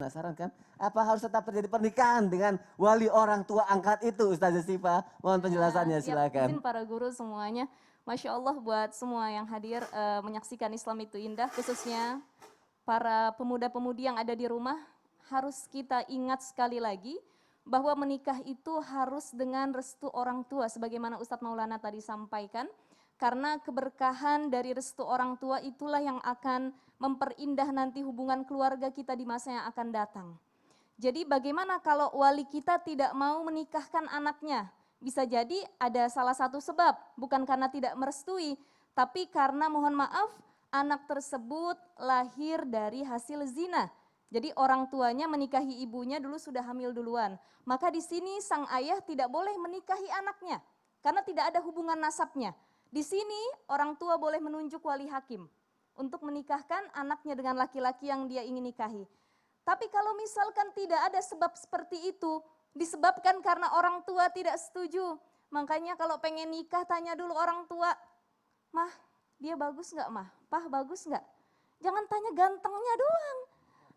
penasaran kan? Apa harus tetap terjadi pernikahan dengan wali orang tua angkat itu, Ustazah Syifa? Mohon penjelasannya, silakan. Izin para guru semuanya. Masya Allah buat semua yang hadir menyaksikan Islam itu indah, khususnya para pemuda-pemudi yang ada di rumah, harus kita ingat sekali lagi bahwa menikah itu harus dengan restu orang tua, sebagaimana Ustadz Maulana tadi sampaikan, karena keberkahan dari restu orang tua itulah yang akan memperindah nanti hubungan keluarga kita di masa yang akan datang. Jadi bagaimana kalau wali kita tidak mau menikahkan anaknya? Bisa jadi ada salah satu sebab, bukan karena tidak merestui, tapi karena mohon maaf anak tersebut lahir dari hasil zina. Jadi orang tuanya menikahi ibunya dulu sudah hamil duluan. Maka di sini sang ayah tidak boleh menikahi anaknya karena tidak ada hubungan nasabnya. Di sini orang tua boleh menunjuk wali hakim untuk menikahkan anaknya dengan laki-laki yang dia ingin nikahi. Tapi kalau misalkan tidak ada sebab seperti itu, disebabkan karena orang tua tidak setuju. Makanya kalau pengen nikah tanya dulu orang tua, mah dia bagus nggak mah? Pah bagus nggak? Jangan tanya gantengnya doang.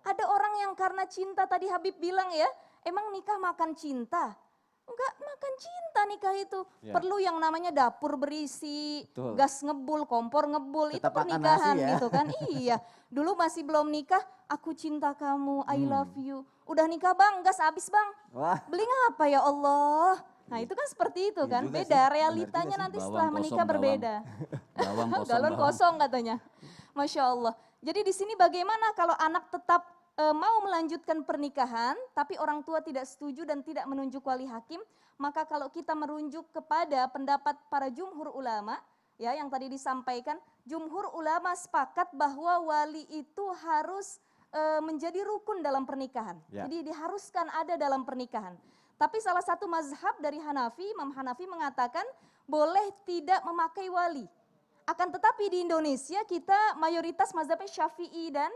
Ada orang yang karena cinta tadi Habib bilang ya, emang nikah makan cinta? Enggak makan cinta nikah itu. Ya. Perlu yang namanya dapur berisi, betul, gas ngebul, kompor ngebul, tetap itu pernikahan ya, gitu kan. Iya, dulu masih belum nikah, aku cinta kamu, I love you. Udah nikah bang, gas habis bang. Wah. Beli ngapa ya Allah? Nah itu kan seperti itu kan, beda sih, realitanya nanti setelah menikah berbeda. Galon kosong katanya. Masya Allah. Jadi di sini bagaimana kalau anak tetap mau melanjutkan pernikahan, tapi orang tua tidak setuju dan tidak menunjuk wali hakim, maka kalau kita merujuk kepada pendapat para jumhur ulama, ya yang tadi disampaikan, jumhur ulama sepakat bahwa wali itu harus menjadi rukun dalam pernikahan. Ya. Jadi diharuskan ada dalam pernikahan. Tapi salah satu mazhab dari Hanafi, Imam Hanafi mengatakan boleh tidak memakai wali. Akan tetapi di Indonesia kita mayoritas mazhabnya Syafi'i dan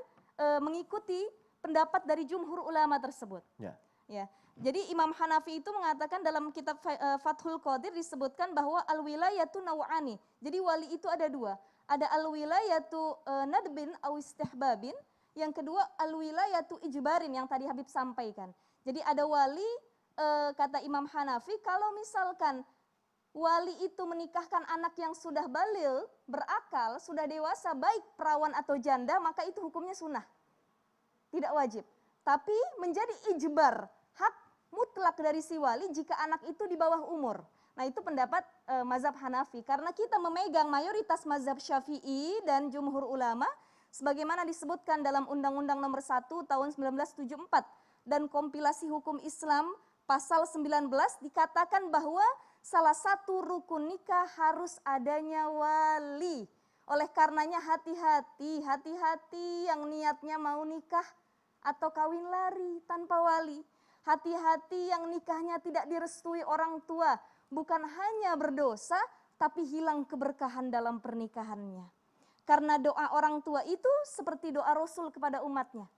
mengikuti pendapat dari jumhur ulama tersebut. Ya. Ya. Jadi Imam Hanafi itu mengatakan dalam kitab Fathul Qadir disebutkan bahwa al-wilayatu naw'ani. Jadi wali itu ada dua. Ada al-wilayatu nadbin aw istihbabin. Yang kedua al-wilayatu ijbarin yang tadi Habib sampaikan. Jadi ada wali kata Imam Hanafi kalau misalkan wali itu menikahkan anak yang sudah baligh, berakal, sudah dewasa, baik perawan atau janda, maka itu hukumnya sunnah. Tidak wajib. Tapi menjadi ijbar, hak mutlak dari si wali jika anak itu di bawah umur. Nah itu pendapat mazhab Hanafi. Karena kita memegang mayoritas mazhab Syafi'i dan jumhur ulama, sebagaimana disebutkan dalam Undang-Undang Nomor 1 Tahun 1974 dan kompilasi hukum Islam pasal 19 dikatakan bahwa salah satu rukun nikah harus adanya wali. Oleh karenanya hati-hati yang niatnya mau nikah atau kawin lari tanpa wali. Hati-hati yang nikahnya tidak direstui orang tua. Bukan hanya berdosa, tapi hilang keberkahan dalam pernikahannya. Karena doa orang tua itu seperti doa Rasul kepada umatnya.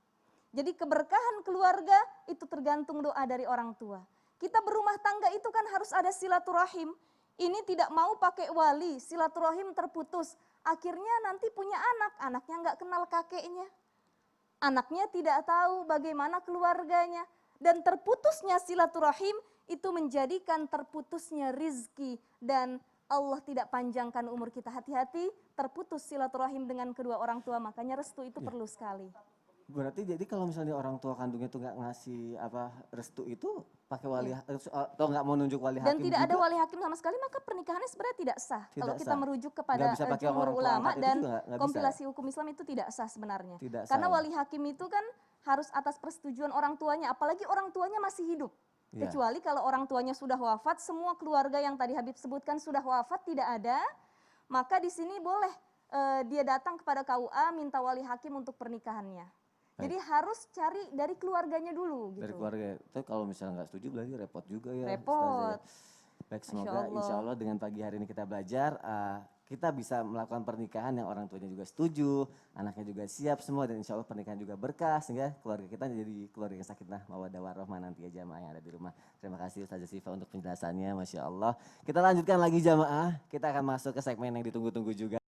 Jadi keberkahan keluarga itu tergantung doa dari orang tua. Kita berumah tangga itu kan harus ada silaturahim. Ini tidak mau pakai wali, silaturahim terputus. Akhirnya nanti punya anak, anaknya nggak kenal kakeknya. Anaknya tidak tahu bagaimana keluarganya. Dan terputusnya silaturahim itu menjadikan terputusnya rizki. Dan Allah tidak panjangkan umur kita. Hati-hati terputus silaturahim dengan kedua orang tua, makanya restu itu perlu sekali. Berarti jadi kalau misalnya orang tua kandungnya tuh nggak ngasih restu itu pakai wali atau nggak mau nunjuk wali hakim dan tidak juga ada wali hakim sama sekali, maka pernikahannya sebenarnya tidak sah. Kalau kita merujuk kepada jumhur ulama dan kompilasi hukum Islam itu tidak sah sebenarnya. Karena wali hakim itu kan harus atas persetujuan orang tuanya, apalagi orang tuanya masih hidup. Kecuali kalau orang tuanya sudah wafat, semua keluarga yang tadi Habib sebutkan sudah wafat, tidak ada, maka di sini boleh dia datang kepada KUA minta wali hakim untuk pernikahannya. Jadi harus cari dari keluarganya dulu. Gitu. Dari keluarga. Tapi kalau misalnya nggak setuju berarti repot juga ya. Repot. Baik, semoga insya Allah dengan pagi hari ini kita belajar, kita bisa melakukan pernikahan yang orang tuanya juga setuju, anaknya juga siap semua, dan insya Allah pernikahan juga berkah sehingga keluarga kita jadi keluarga yang sakinah mawaddah warahmah nanti ya jamaah yang ada di rumah. Terima kasih Ustazah Syifa untuk penjelasannya, Masya Allah. Kita lanjutkan lagi jamaah, kita akan masuk ke segmen yang ditunggu-tunggu juga.